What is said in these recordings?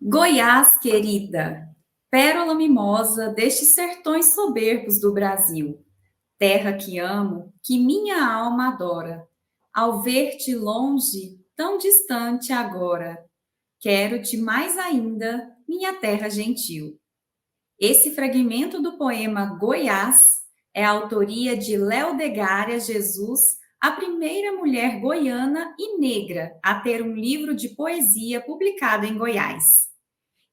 Goiás, querida, pérola mimosa destes sertões soberbos do Brasil, terra que amo, que minha alma adora. Ao ver-te longe, tão distante agora, quero-te mais ainda, minha terra gentil. Esse fragmento do poema Goiás é a autoria de Leodegária Jesus, a primeira mulher goiana e negra a ter um livro de poesia publicado em Goiás.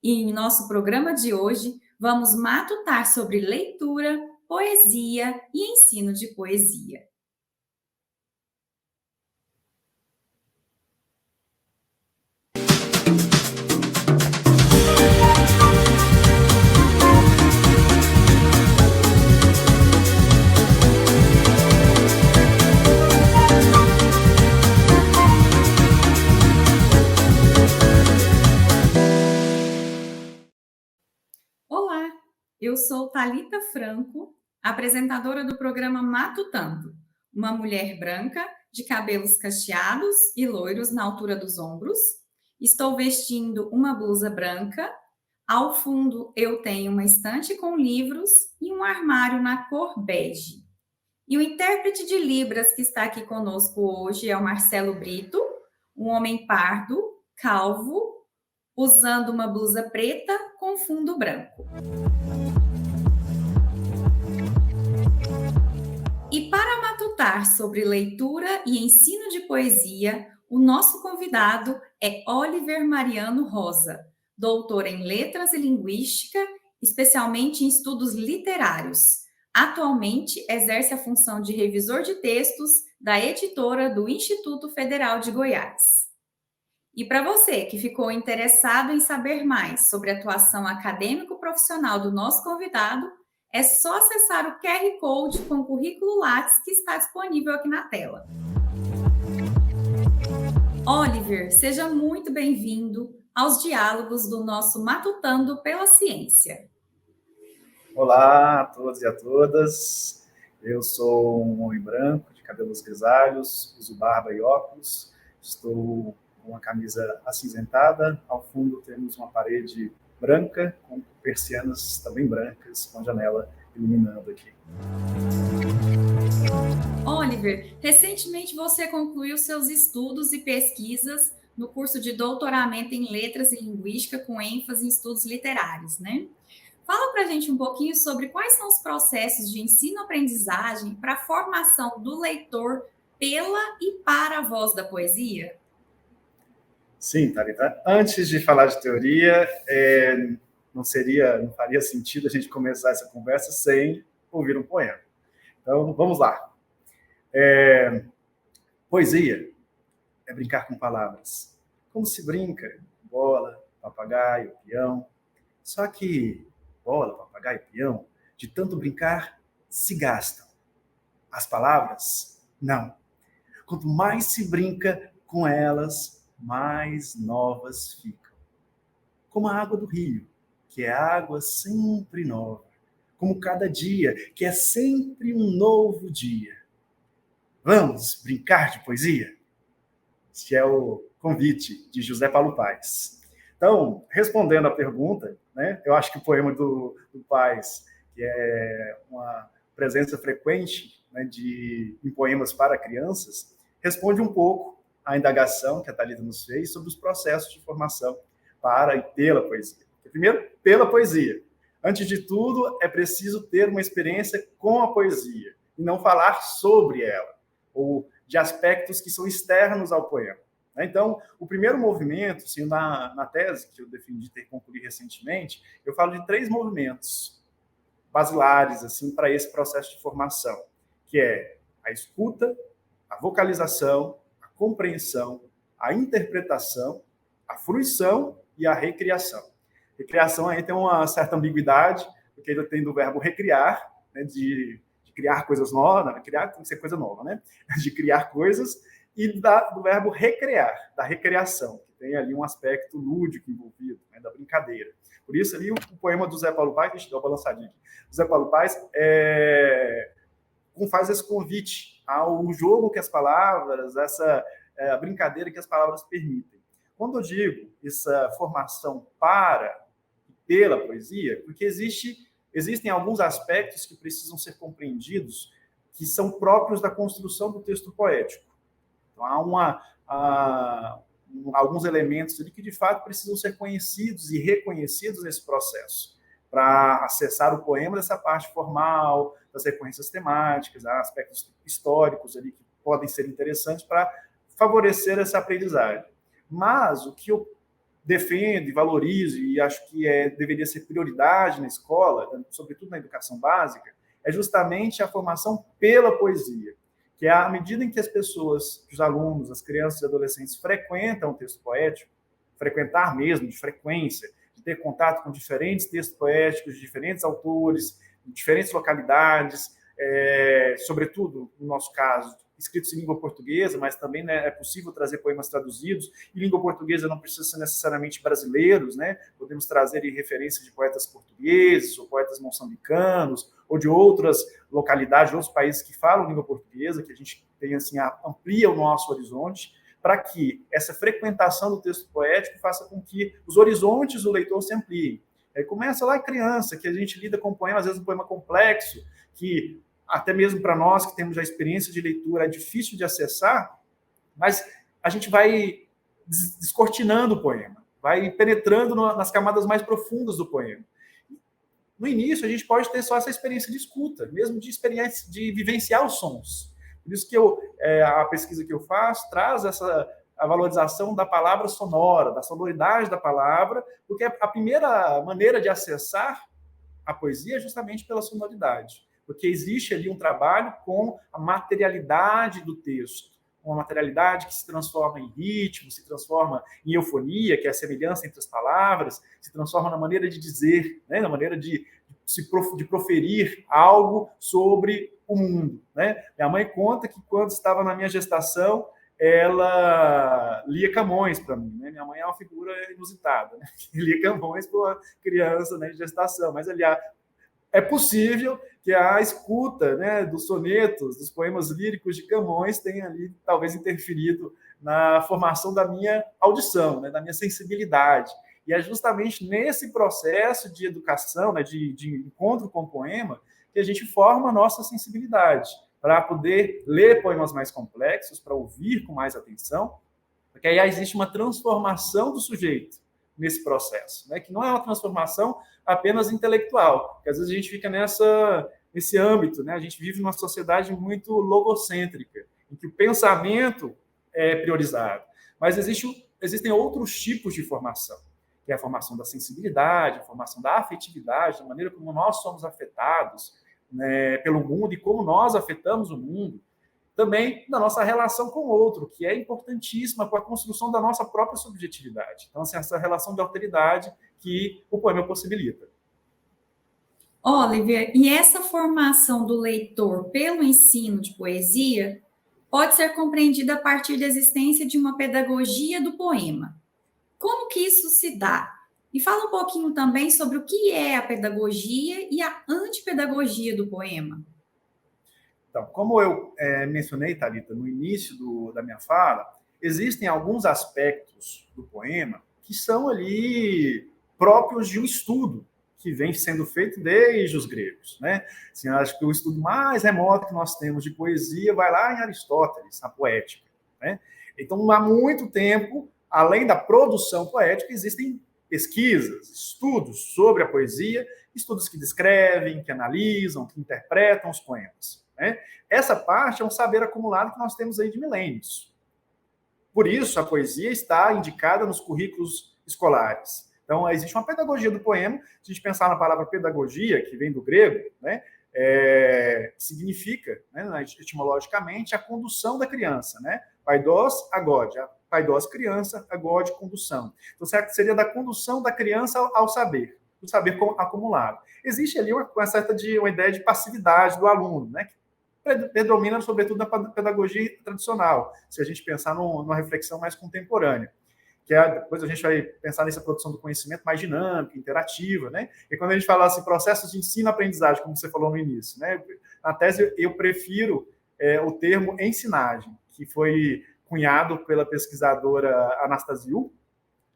E em nosso programa de hoje, vamos matutar sobre leitura, poesia e ensino de poesia. Olá, eu sou Thalita Franco, apresentadora do programa Matutando, uma mulher branca de cabelos cacheados e loiros na altura dos ombros. Estou vestindo uma blusa branca. Ao fundo, eu tenho uma estante com livros e um armário na cor bege. E o intérprete de Libras que está aqui conosco hoje é o Marcelo Brito, um homem pardo, calvo, usando uma blusa preta com fundo branco. E para matutar sobre leitura e ensino de poesia, o nosso convidado é Oliver Mariano Rosa, doutor em Letras e Linguística, especialmente em estudos literários. Atualmente exerce a função de revisor de textos da editora do Instituto Federal de Goiás. E para você que ficou interessado em saber mais sobre a atuação acadêmico-profissional do nosso convidado, é só acessar o QR Code com o currículo Lattes que está disponível aqui na tela. Oliver, seja muito bem-vindo aos diálogos do nosso Matutando pela Ciência. Olá a todos e a todas. Eu sou um homem branco, de cabelos grisalhos, uso barba e óculos. Estou com uma camisa acinzentada. Ao fundo temos uma parede branca, com persianas também brancas, com a janela iluminando aqui. Oliver, recentemente você concluiu seus estudos e pesquisas no curso de doutoramento em Letras e Linguística, com ênfase em estudos literários, né? Fala para a gente um pouquinho sobre quais são os processos de ensino-aprendizagem para a formação do leitor pela e para a voz da poesia. Sim, Thalita. Antes de falar de teoria, não faria sentido a gente começar essa conversa sem ouvir um poema. Então, vamos lá. Poesia é brincar com palavras. Como se brinca? Bola, papagaio, peão. Só que bola, papagaio e peão, de tanto brincar, se gastam. As palavras, não. Quanto mais se brinca com elas, mais novas ficam. Como a água do rio, que é água sempre nova. Como cada dia, que é sempre um novo dia. Vamos brincar de poesia? Este é o convite de José Paulo Paes. Então, respondendo à pergunta, né, eu acho que o poema do Paes, que é uma presença frequente, né, em poemas para crianças, responde um pouco à indagação que a Thalita nos fez sobre os processos de formação para e pela poesia. Primeiro, pela poesia. Antes de tudo, é preciso ter uma experiência com a poesia e não falar sobre ela, ou de aspectos que são externos ao poema. Então, o primeiro movimento, assim, na tese que eu defendi ter concluído recentemente, eu falo de 3 movimentos basilares assim, para esse processo de formação, que é a escuta, a vocalização, a compreensão, a interpretação, a fruição e a recriação. Recriação aí tem uma certa ambiguidade, porque ele tem do verbo recriar, né, de criar coisas novas, né? Criar tem que ser coisa nova, né? De criar coisas, e do verbo recrear, da recreação, que tem ali um aspecto lúdico envolvido, né, da brincadeira. Por isso, ali, o poema do Zé Paulo Paes, deixa eu dar uma balançadinha aqui. O Zé Paulo Paes faz esse convite ao jogo que as palavras, essa brincadeira que as palavras permitem. Quando eu digo essa formação para e pela poesia, porque existem alguns aspectos que precisam ser compreendidos que são próprios da construção do texto poético. Então, há alguns elementos ali que, de fato, precisam ser conhecidos e reconhecidos nesse processo, para acessar o poema dessa parte formal, das referências temáticas, aspectos históricos ali que podem ser interessantes para favorecer essa aprendizagem. Mas o que eu defendo e valorizo, e acho que deveria ser prioridade na escola, sobretudo na educação básica, é justamente a formação pela poesia, que é à medida em que as pessoas, os alunos, as crianças e adolescentes frequentam o texto poético, frequentar mesmo, de frequência, de ter contato com diferentes textos poéticos, de diferentes autores, de diferentes localidades, sobretudo, no nosso caso, escritos em língua portuguesa, mas também, né, é possível trazer poemas traduzidos. Em língua portuguesa não precisa ser necessariamente brasileiros, né? Podemos trazer referências de poetas portugueses, ou poetas moçambicanos, ou de outras localidades, de outros países que falam língua portuguesa, que a gente tem, assim, amplia o nosso horizonte, para que essa frequentação do texto poético faça com que os horizontes do leitor se ampliem. Começa lá criança, que a gente lida com poema, às vezes um poema complexo, que até mesmo para nós que temos a experiência de leitura é difícil de acessar, mas a gente vai descortinando o poema, vai penetrando nas camadas mais profundas do poema. No início, a gente pode ter só essa experiência de escuta, mesmo de experiência de vivenciar os sons. Por isso que a pesquisa que eu faço traz a valorização da palavra sonora, da sonoridade da palavra, porque a primeira maneira de acessar a poesia é justamente pela sonoridade, porque existe ali um trabalho com a materialidade do texto, uma materialidade que se transforma em ritmo, se transforma em eufonia, que é a semelhança entre as palavras, se transforma na maneira de dizer, né, na maneira de proferir algo sobre o mundo. Né? Minha mãe conta que, quando estava na minha gestação, ela lia Camões para mim. Né? Minha mãe é uma figura inusitada, né? Lia Camões para uma criança, né, de gestação, mas, aliás, é possível que a escuta, né, dos sonetos, dos poemas líricos de Camões tenha ali talvez interferido na formação da minha audição, né, da minha sensibilidade. E é justamente nesse processo de educação, né, de encontro com o poema, que a gente forma a nossa sensibilidade, para poder ler poemas mais complexos, para ouvir com mais atenção, porque aí existe uma transformação do sujeito nesse processo, né? Que não é uma transformação apenas intelectual, porque às vezes a gente fica nesse âmbito, né? A gente vive numa sociedade muito logocêntrica, em que o pensamento é priorizado, mas existem outros tipos de formação, que é a formação da sensibilidade, a formação da afetividade, da maneira como nós somos afetados, né, pelo mundo e como nós afetamos o mundo, também da nossa relação com o outro, que é importantíssima para a construção da nossa própria subjetividade. Então, assim, essa relação de alteridade que o poema possibilita. Oliver, e essa formação do leitor pelo ensino de poesia pode ser compreendida a partir da existência de uma pedagogia do poema. Como que isso se dá? E fala um pouquinho também sobre o que é a pedagogia e a antipedagogia do poema. Então, como eu mencionei, Thalita, no início da minha fala, existem alguns aspectos do poema que são ali próprios de um estudo que vem sendo feito desde os gregos. Né? Assim, acho que o estudo mais remoto que nós temos de poesia vai lá em Aristóteles, a poética. Né? Então, há muito tempo, além da produção poética, existem pesquisas, estudos sobre a poesia, estudos que descrevem, que analisam, que interpretam os poemas. Né? Essa parte é um saber acumulado que nós temos aí de milênios. Por isso, a poesia está indicada nos currículos escolares. Então, existe uma pedagogia do poema. Se a gente pensar na palavra pedagogia, que vem do grego, né, significa, né, etimologicamente, a condução da criança. Né? Paidos, agode. Paidos, criança, agode, condução. Então, seria da condução da criança ao saber, do saber acumulado. Existe ali uma ideia de passividade do aluno, né, que predomina, sobretudo, na pedagogia tradicional, se a gente pensar numa reflexão mais contemporânea. Depois a gente vai pensar nessa produção do conhecimento mais dinâmica, interativa, né? E quando a gente fala assim, processos de ensino-aprendizagem, como você falou no início, né? Na tese, eu prefiro o termo ensinagem, que foi cunhado pela pesquisadora Anastasiou,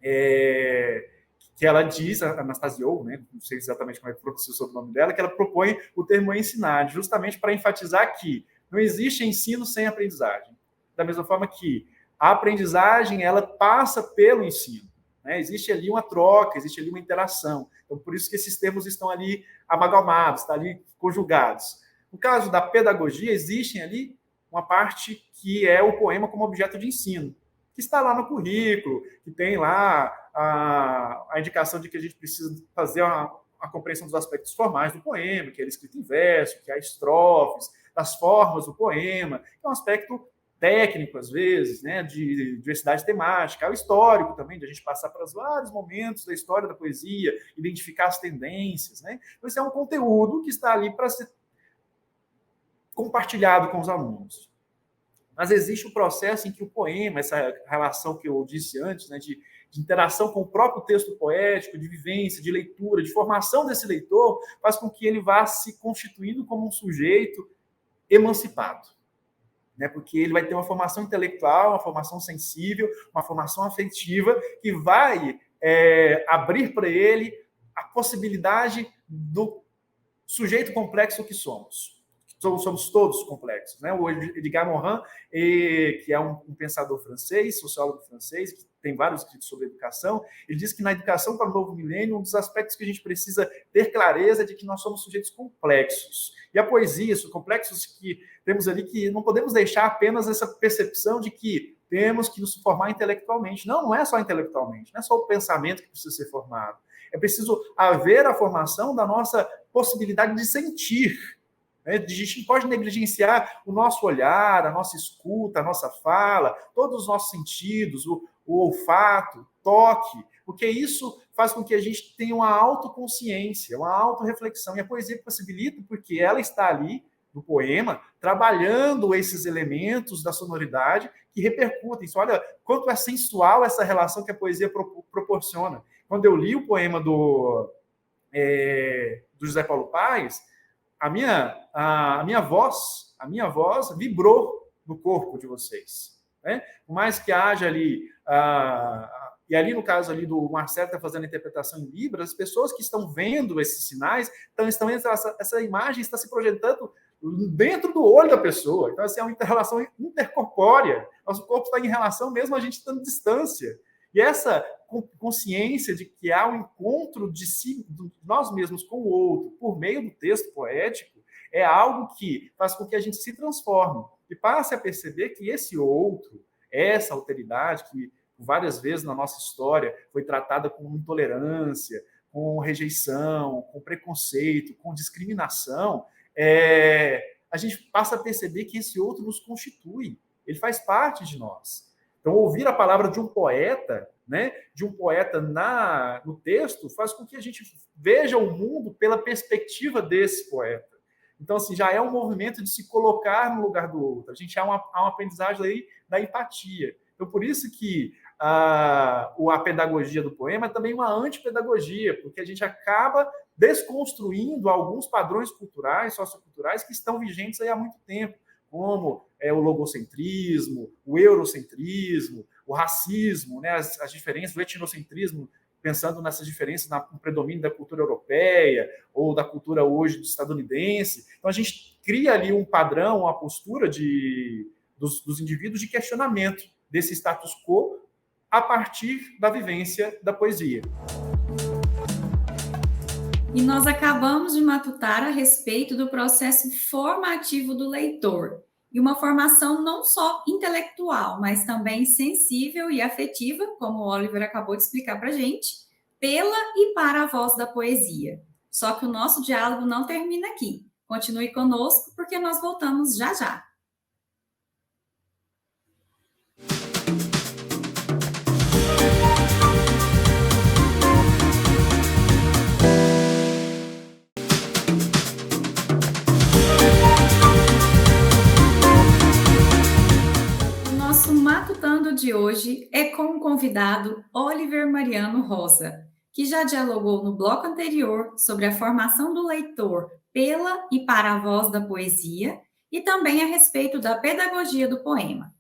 que ela diz, a Anastasiou, né, não sei exatamente como é que pronuncia o nome dela, que ela propõe o termo ensinar, justamente para enfatizar que não existe ensino sem aprendizagem. Da mesma forma que a aprendizagem, ela passa pelo ensino. Né? Existe ali uma troca, existe ali uma interação. Então, por isso que esses termos estão ali amalgamados, estão ali conjugados. No caso da pedagogia, existem ali uma parte que é o poema como objeto de ensino, que está lá no currículo, que tem lá a indicação de que a gente precisa fazer a compreensão dos aspectos formais do poema, que é ele escrito em verso, que há estrofes, das formas do poema, que é um aspecto técnico, às vezes, né, de diversidade temática, o histórico também, de a gente passar pelos vários momentos da história da poesia, identificar as tendências. Né? Então, esse é um conteúdo que está ali para ser compartilhado com os alunos. Mas existe um processo em que o poema, essa relação que eu disse antes, né, de interação com o próprio texto poético, de vivência, de leitura, de formação desse leitor, faz com que ele vá se constituindo como um sujeito emancipado. Né, porque ele vai ter uma formação intelectual, uma formação sensível, uma formação afetiva, que vai abrir para ele a possibilidade do sujeito complexo que somos. Somos todos complexos. Né? O Edgar Morin, que é um pensador francês, sociólogo francês, que tem vários escritos sobre educação, ele diz que na educação para o novo milênio, um dos aspectos que a gente precisa ter clareza é de que nós somos sujeitos complexos. E a poesia, os complexos que temos ali, que não podemos deixar apenas essa percepção de que temos que nos formar intelectualmente. Não, não é só intelectualmente, não é só o pensamento que precisa ser formado. É preciso haver a formação da nossa possibilidade de sentir. A gente não pode negligenciar o nosso olhar, a nossa escuta, a nossa fala, todos os nossos sentidos, o olfato, o toque, porque isso faz com que a gente tenha uma autoconsciência, uma autorreflexão. E a poesia possibilita, porque ela está ali, no poema, trabalhando esses elementos da sonoridade que repercutem. Isso, olha, quanto é sensual essa relação que a poesia proporciona. Quando eu li o poema do José Paulo Paes, a minha voz vibrou no corpo de vocês. Né? Por mais que haja ali, e ali no caso ali do Marcelo está fazendo a interpretação em Libras, as pessoas que estão vendo esses sinais, estão essa imagem está se projetando dentro do olho da pessoa. Então, assim, é uma relação intercorpórea. Nosso corpo está em relação mesmo a gente estando à distância. E essa consciência de que há um encontro de si, de nós mesmos com o outro, por meio do texto poético, é algo que faz com que a gente se transforme e passe a perceber que esse outro, essa alteridade que várias vezes na nossa história foi tratada com intolerância, com rejeição, com preconceito, com discriminação, a gente passa a perceber que esse outro nos constitui, ele faz parte de nós. Então, ouvir a palavra de um poeta, né, no texto, faz com que a gente veja o mundo pela perspectiva desse poeta. Então, assim, já é um movimento de se colocar no lugar do outro. A gente há uma aprendizagem aí da empatia. Então, por isso que a pedagogia do poema é também uma antipedagogia, porque a gente acaba desconstruindo alguns padrões culturais, socioculturais, que estão vigentes aí há muito tempo, como o logocentrismo, o eurocentrismo, o racismo, né, as diferenças, o etnocentrismo, pensando nessas diferenças no predomínio da cultura europeia ou da cultura hoje estadunidense. Então, a gente cria ali um padrão, uma postura dos indivíduos de questionamento desse status quo a partir da vivência da poesia. E nós acabamos de matutar a respeito do processo formativo do leitor, e uma formação não só intelectual, mas também sensível e afetiva, como o Oliver acabou de explicar para a gente, pela e para a voz da poesia. Só que o nosso diálogo não termina aqui. Continue conosco, porque nós voltamos já já. Matutando de hoje é com o convidado Oliver Mariano Rosa, que já dialogou no bloco anterior sobre a formação do leitor pela e para a voz da poesia e também a respeito da pedagogia do poema.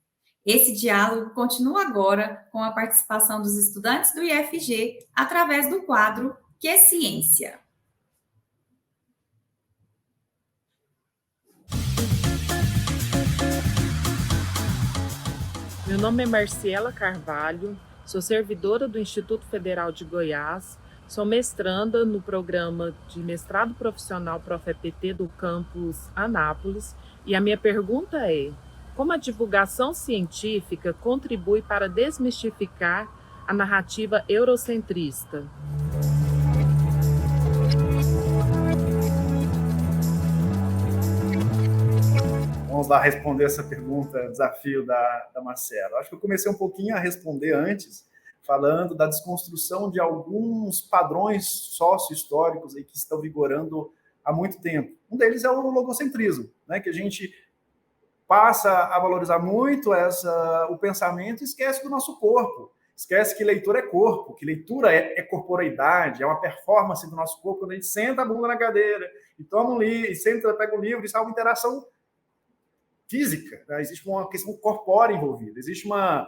Esse diálogo continua agora com a participação dos estudantes do IFG através do quadro Que Ciência? Meu nome é Marciela Carvalho, sou servidora do Instituto Federal de Goiás, sou mestranda no programa de mestrado profissional Prof-EPT do campus Anápolis e a minha pergunta é: como a divulgação científica contribui para desmistificar a narrativa eurocentrista? Vamos lá responder essa pergunta, desafio da Marcela. Acho que eu comecei um pouquinho a responder antes, falando da desconstrução de alguns padrões sócio-históricos aí que estão vigorando há muito tempo. Um deles é o logocentrismo, né, que a gente passa a valorizar muito o pensamento e esquece do nosso corpo. Esquece que leitura é corpo, que leitura é corporeidade, é uma performance do nosso corpo quando a gente senta a bunda na cadeira e toma um livro, e senta, pega um livro, isso é uma interação física, né? Existe uma questão corpórea envolvida. Existe uma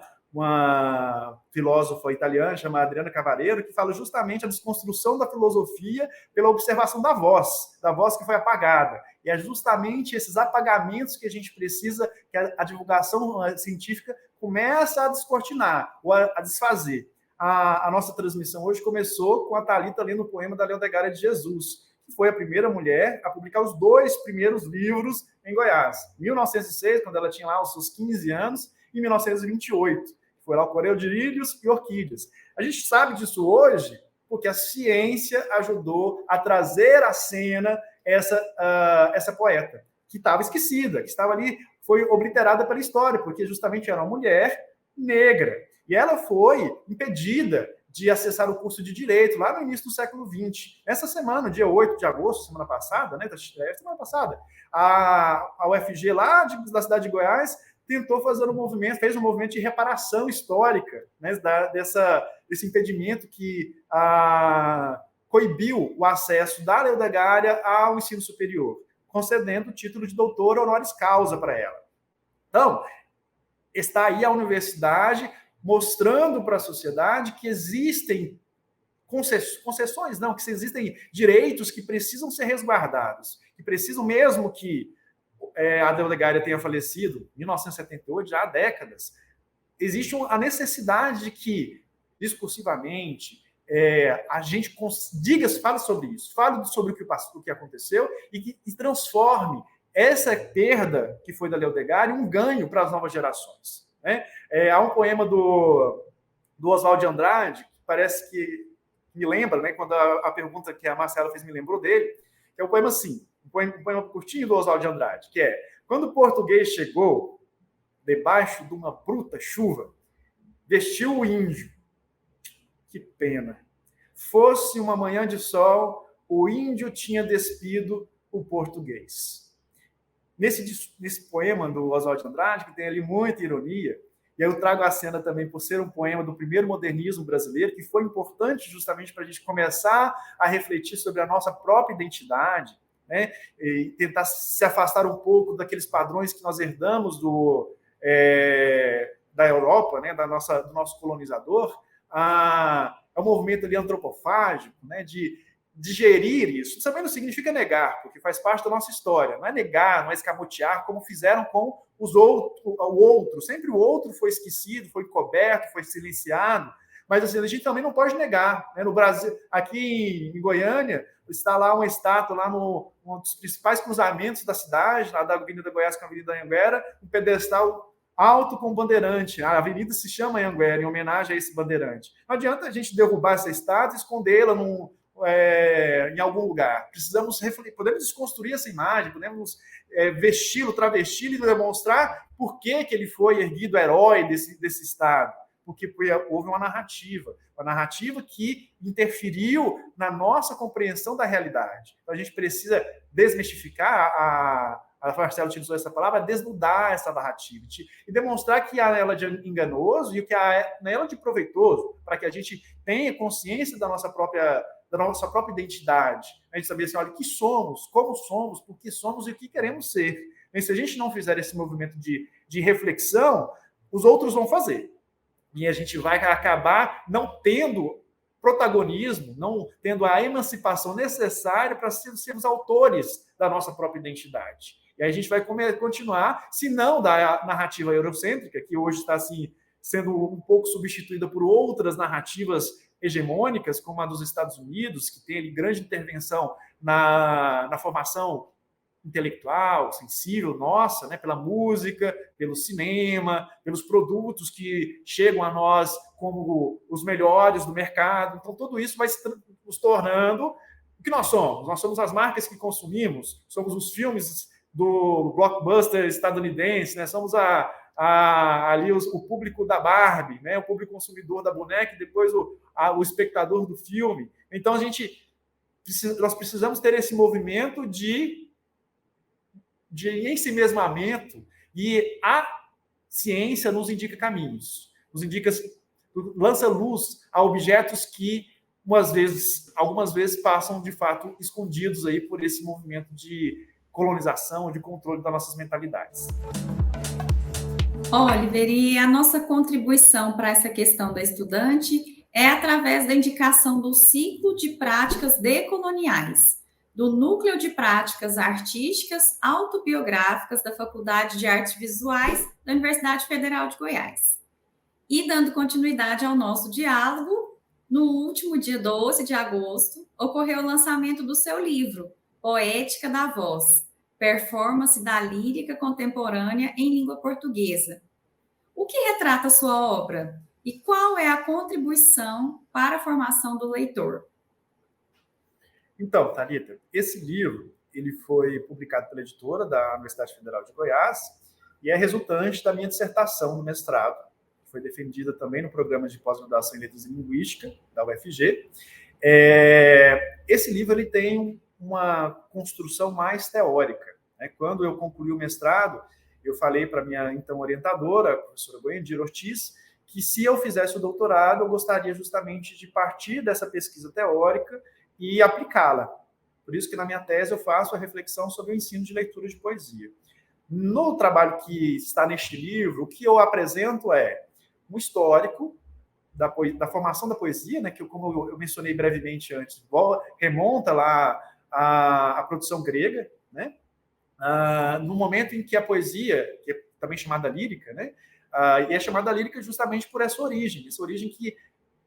filósofa italiana chamada Adriana Cavaliero que fala justamente a desconstrução da filosofia pela observação da voz que foi apagada. E é justamente esses apagamentos que a gente precisa que a divulgação científica começa a descortinar, ou a desfazer. A nossa transmissão hoje começou com a Thalita lendo o poema da Leodegária de Jesus, que foi a primeira mulher a publicar os 2 primeiros livros em Goiás. Em 1906, quando ela tinha lá os seus 15 anos, e em 1928, foi lá o Correio de Lírios e Orquídeas. A gente sabe disso hoje porque a ciência ajudou a trazer à cena essa poeta, que estava esquecida, que estava ali, foi obliterada pela história, porque justamente era uma mulher negra. E ela foi impedida de acessar o curso de Direito lá no início do século XX. Essa semana, dia 8 de agosto, semana passada, né? Semana passada, a UFG lá da cidade de Goiás tentou fazer fez um movimento de reparação histórica, né, desse impedimento que coibiu o acesso da Leodegária ao ensino superior, concedendo o título de doutora honoris causa para ela. Então, está aí a universidade mostrando para a sociedade que existem concessões, não, que existem direitos que precisam ser resguardados, que precisam, mesmo que a Leodegária tenha falecido em 1978, já há décadas, existe a necessidade de que, discursivamente, a gente fale sobre isso, fale sobre o que aconteceu e transforme essa perda que foi da Leodegária em um ganho para as novas gerações. Né? Há um poema do Oswald de Andrade, que parece que me lembra, né, quando a pergunta que a Marcela fez me lembrou dele, que é um poema assim, um poema curtinho do Oswald de Andrade, que é: quando o português chegou, debaixo de uma bruta chuva, vestiu o índio. Que pena. Fosse uma manhã de sol, o índio tinha despido o português. Nesse poema do Oswald de Andrade, que tem ali muita ironia, e eu trago a cena também por ser um poema do primeiro modernismo brasileiro, que foi importante justamente para a gente começar a refletir sobre a nossa própria identidade, né? E tentar se afastar um pouco daqueles padrões que nós herdamos da Europa, né? do nosso colonizador. É um movimento ali antropofágico, né? De digerir isso. Isso também não significa negar, porque faz parte da nossa história. Não é negar, não é escamotear, como fizeram com o outro. Sempre o outro foi esquecido, foi coberto, foi silenciado. Mas assim, a gente também não pode negar. Né? No Brasil, aqui em Goiânia, está lá uma estátua, lá um dos principais cruzamentos da cidade, lá da Avenida Goiás com a Avenida Anhanguera, um pedestal alto com bandeirante. A avenida se chama Anhanguera, em homenagem a esse bandeirante. Não adianta a gente derrubar essa estátua e escondê-la em algum lugar. Precisamos refletir, podemos desconstruir essa imagem, podemos vesti-lo, travesti-lo e demonstrar por que ele foi erguido herói desse Estado. Porque houve uma narrativa que interferiu na nossa compreensão da realidade. Então, a gente precisa desmistificar, a Marcela utilizou essa palavra, desnudar essa narrativa e demonstrar que há nela de enganoso e o que há nela de proveitoso, para que a gente tenha consciência da nossa própria identidade. A gente saber assim, olha, o que somos, como somos, por que somos e o que queremos ser. E se a gente não fizer esse movimento de reflexão, os outros vão fazer. E a gente vai acabar não tendo protagonismo, não tendo a emancipação necessária para sermos autores da nossa própria identidade. E aí a gente vai continuar, se não da narrativa eurocêntrica, que hoje está assim, sendo um pouco substituída por outras narrativas hegemônicas, como a dos Estados Unidos, que tem ali grande intervenção na formação intelectual, sensível nossa, né, pela música, pelo cinema, pelos produtos que chegam a nós como os melhores do mercado. Então, tudo isso vai nos tornando o que nós somos. Nós somos as marcas que consumimos, somos os filmes do blockbuster estadunidense, né? Somos ali o público da Barbie, né? O público consumidor da boneca e depois o espectador do filme. Então, nós precisamos ter esse movimento de ensimesmamento, e a ciência nos indica caminhos, lança luz a objetos que algumas vezes passam de fato escondidos aí por esse movimento de colonização, de controle das nossas mentalidades. Oliver, e a nossa contribuição para essa questão da estudante é através da indicação do ciclo de práticas decoloniais, do Núcleo de Práticas Artísticas Autobiográficas da Faculdade de Artes Visuais da Universidade Federal de Goiás. E dando continuidade ao nosso diálogo, no último dia 12 de agosto, ocorreu o lançamento do seu livro, Poética da Voz, Performance da Lírica Contemporânea em Língua Portuguesa. O que retrata a sua obra? E qual é a contribuição para a formação do leitor? Então, Thalita, esse livro ele foi publicado pela editora da Universidade Federal de Goiás e é resultante da minha dissertação no mestrado, que foi defendida também no programa de pós-graduação em Letras e Linguística da UFG. Esse livro ele tem uma construção mais teórica, né? Quando eu concluí o mestrado, eu falei para a minha então orientadora, a professora Goiandira Ortiz, que se eu fizesse o doutorado, eu gostaria justamente de partir dessa pesquisa teórica e aplicá-la. Por isso que na minha tese eu faço a reflexão sobre o ensino de leitura de poesia. No trabalho que está neste livro, o que eu apresento é um histórico da formação da poesia, né, que, como eu mencionei brevemente antes, remonta lá à produção grega, né, no momento em que a poesia, que é também chamada lírica, né, e é chamada lírica justamente por essa origem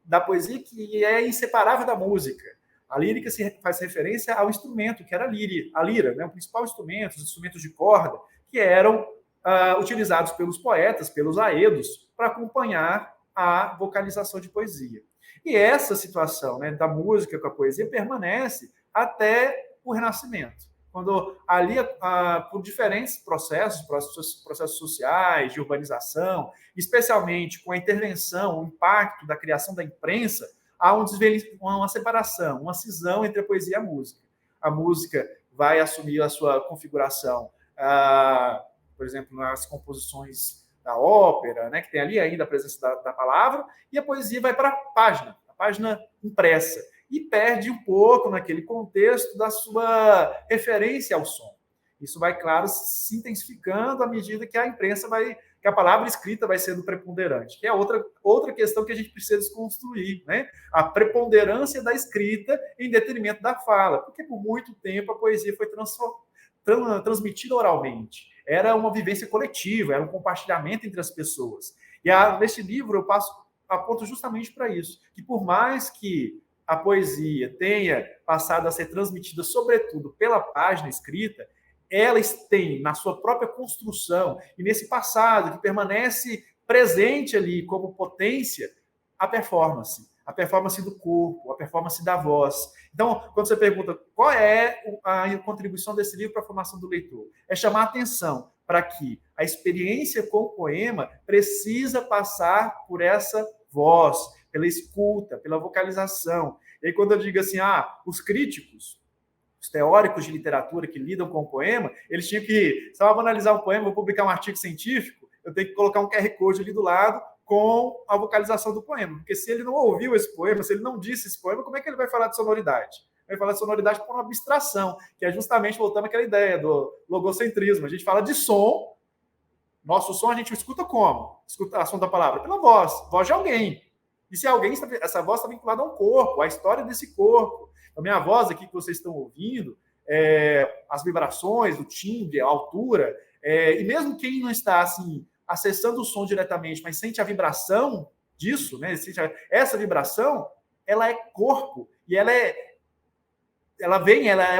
da poesia que é inseparável da música. A lírica faz referência ao instrumento, que era a lira, né? O principal instrumento, os instrumentos de corda, que eram utilizados pelos poetas, pelos aedos, para acompanhar a vocalização de poesia. E essa situação, né, da música com a poesia permanece até o Renascimento, quando ali, por diferentes processos sociais, de urbanização, especialmente com a intervenção, o impacto da criação da imprensa, há uma separação, uma cisão entre a poesia e a música. A música vai assumir a sua configuração, por exemplo, nas composições da ópera, né, que tem ali ainda a presença da palavra, e a poesia vai para a página impressa, e perde um pouco naquele contexto da sua referência ao som. Isso vai, claro, se intensificando à medida que a imprensa que a palavra escrita vai sendo preponderante, que é outra questão que a gente precisa desconstruir, né? A preponderância da escrita em detrimento da fala, porque por muito tempo a poesia foi transmitida oralmente. Era uma vivência coletiva, era um compartilhamento entre as pessoas. E neste livro eu aponto justamente para isso, que por mais que a poesia tenha passado a ser transmitida, sobretudo, pela página escrita, elas têm na sua própria construção e nesse passado que permanece presente ali como potência a performance do corpo, a performance da voz. Então, quando você pergunta qual é a contribuição desse livro para a formação do leitor, é chamar a atenção para que a experiência com o poema precisa passar por essa voz, pela escuta, pela vocalização. E aí, quando eu digo assim, os críticos, os teóricos de literatura que lidam com o poema, eles tinham que, se eu vou analisar um poema, vou publicar um artigo científico, eu tenho que colocar um QR Code ali do lado com a vocalização do poema. Porque se ele não ouviu esse poema, se ele não disse esse poema, como é que ele vai falar de sonoridade? Ele vai falar de sonoridade por uma abstração, que é justamente voltando àquela ideia do logocentrismo. A gente fala de som, Nosso som a gente escuta como? Escuta a som da palavra? Pela voz, voz de alguém. E se alguém, essa voz está vinculada a um corpo, à história desse corpo. A minha voz aqui que vocês estão ouvindo, as vibrações, o timbre, a altura, e mesmo quem não está assim acessando o som diretamente, mas sente a vibração disso, né? Essa vibração, ela é corpo e ela é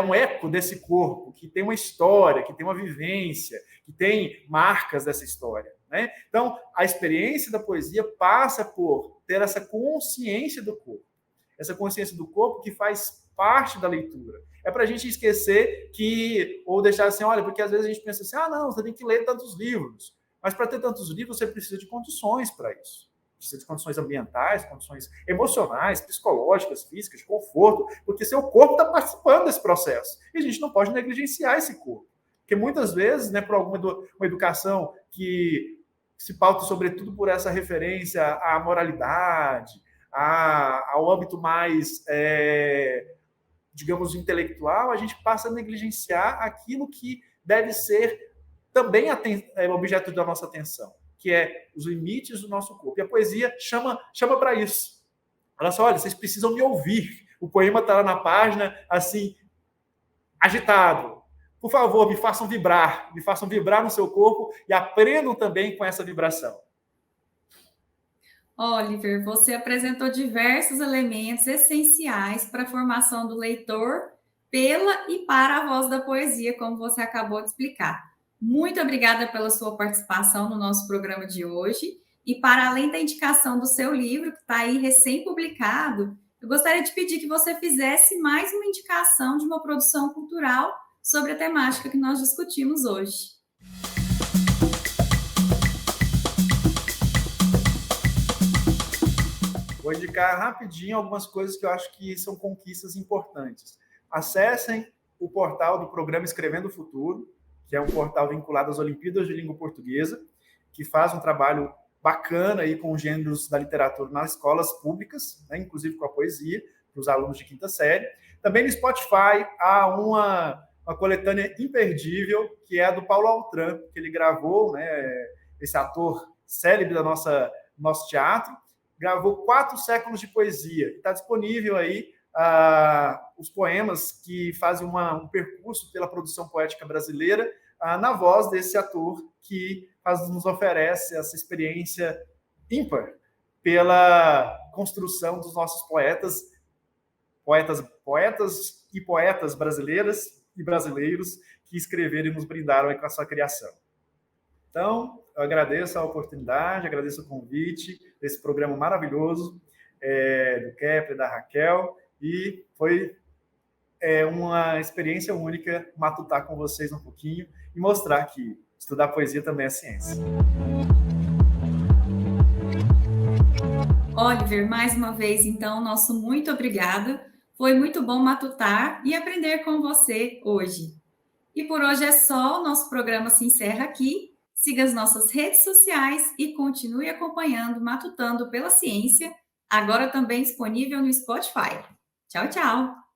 um eco desse corpo que tem uma história, que tem uma vivência, que tem marcas dessa história, né? Então, a experiência da poesia passa por ter essa consciência do corpo. Essa consciência do corpo que faz parte da leitura. É para a gente esquecer ou deixar assim, olha, porque às vezes a gente pensa assim, não, você tem que ler tantos livros. Mas para ter tantos livros, você precisa de condições para isso. Precisa de condições ambientais, condições emocionais, psicológicas, físicas, de conforto, porque seu corpo está participando desse processo. E a gente não pode negligenciar esse corpo. Porque muitas vezes, né, por alguma uma educação que se pauta sobretudo por essa referência à moralidade, ao âmbito mais, digamos, intelectual, a gente passa a negligenciar aquilo que deve ser também objeto da nossa atenção, que é os limites do nosso corpo. E a poesia chama para isso. Ela só, olha, vocês precisam me ouvir. O poema está lá na página, assim, agitado. Por favor, me façam vibrar no seu corpo e aprendam também com essa vibração. Oliver, você apresentou diversos elementos essenciais para a formação do leitor pela e para a voz da poesia, como você acabou de explicar. Muito obrigada pela sua participação no nosso programa de hoje. E para além da indicação do seu livro, que está aí recém-publicado, eu gostaria de pedir que você fizesse mais uma indicação de uma produção cultural sobre a temática que nós discutimos hoje. Vou indicar rapidinho algumas coisas que eu acho que são conquistas importantes. Acessem o portal do programa Escrevendo o Futuro, que é um portal vinculado às Olimpíadas de Língua Portuguesa, que faz um trabalho bacana aí com os gêneros da literatura nas escolas públicas, né, inclusive com a poesia, para os alunos de quinta série. Também no Spotify há uma coletânea imperdível, que é a do Paulo Altran, que ele gravou, né, esse ator célebre do nosso teatro, gravou 4 séculos de poesia. Está disponível aí os poemas que fazem um percurso pela produção poética brasileira na voz desse ator que nos oferece essa experiência ímpar pela construção dos nossos poetas e poetas brasileiras e brasileiros que escreveram e nos brindaram com a sua criação. Então, eu agradeço a oportunidade, agradeço o convite desse programa maravilhoso do Kepler, da Raquel, e foi uma experiência única matutar com vocês um pouquinho e mostrar que estudar poesia também é ciência. Oliver, mais uma vez, então, nosso muito obrigada. Foi muito bom matutar e aprender com você hoje. E por hoje é só, o nosso programa se encerra aqui. Siga as nossas redes sociais e continue acompanhando Matutando pela Ciência, agora também disponível no Spotify. Tchau, tchau!